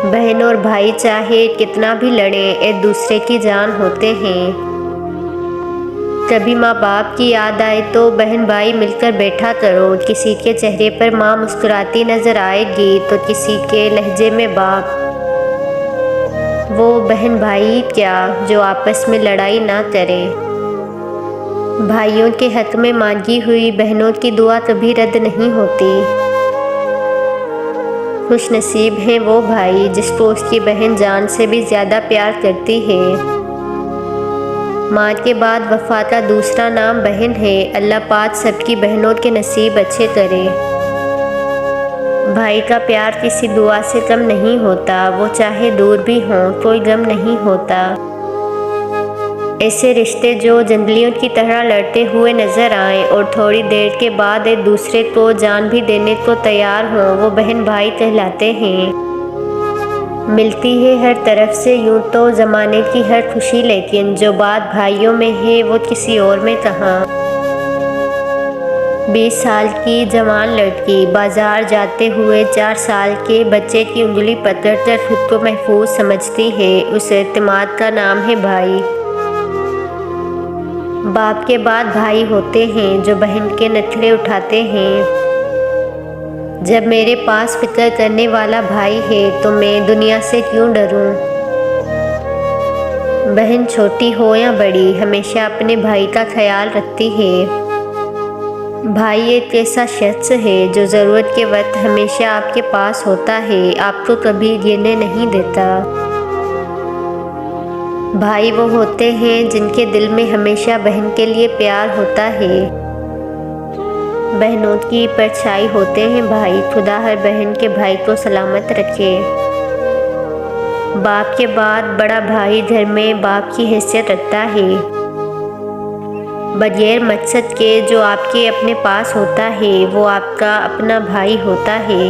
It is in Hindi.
बहन और भाई चाहे कितना भी लड़े एक दूसरे की जान होते हैं। कभी माँ बाप की याद आए तो बहन भाई मिलकर बैठा करो। किसी के चेहरे पर माँ मुस्कुराती नजर आएगी तो किसी के लहजे में बाप। वो बहन भाई क्या जो आपस में लड़ाई ना करे। भाइयों के हक में मांगी हुई बहनों की दुआ कभी रद्द नहीं होती। खुश नसीब है वो भाई जिसको उसकी बहन जान से भी ज़्यादा प्यार करती है। माँ के बाद वफ़ा का दूसरा नाम बहन है। अल्लाह पाक सबकी बहनों के नसीब अच्छे करे। भाई का प्यार किसी दुआ से कम नहीं होता, वो चाहे दूर भी हों कोई गम नहीं होता। ऐसे रिश्ते जो जंगलियों की तरह लड़ते हुए नजर आएं और थोड़ी देर के बाद एक दूसरे को जान भी देने को तैयार हों, वो बहन भाई कहलाते हैं। मिलती है हर तरफ से यूं तो ज़माने की हर खुशी, लेकिन जो बात भाइयों में है वो किसी और में कहाँ। 20 साल की जवान लड़की बाजार जाते हुए 4 साल के बच्चे की उंगली पकड़कर खुद को महफूज समझती है। उस एतमाद का नाम है भाई। बाप के बाद भाई होते हैं जो बहन के नखरे उठाते हैं। जब मेरे पास फिक्र करने वाला भाई है तो मैं दुनिया से क्यों डरूं। बहन छोटी हो या बड़ी हमेशा अपने भाई का ख्याल रखती है। भाई एक ऐसा शख्स है जो ज़रूरत के वक्त हमेशा आपके पास होता है, आपको कभी गिरने नहीं देता। भाई वो होते हैं जिनके दिल में हमेशा बहन के लिए प्यार होता है। बहनों की परछाई होते हैं भाई। खुदा हर बहन के भाई को सलामत रखे। बाप के बाद बड़ा भाई घर में बाप की हैसियत रखता है। बगैर मकसद के जो आपके अपने पास होता है वो आपका अपना भाई होता है।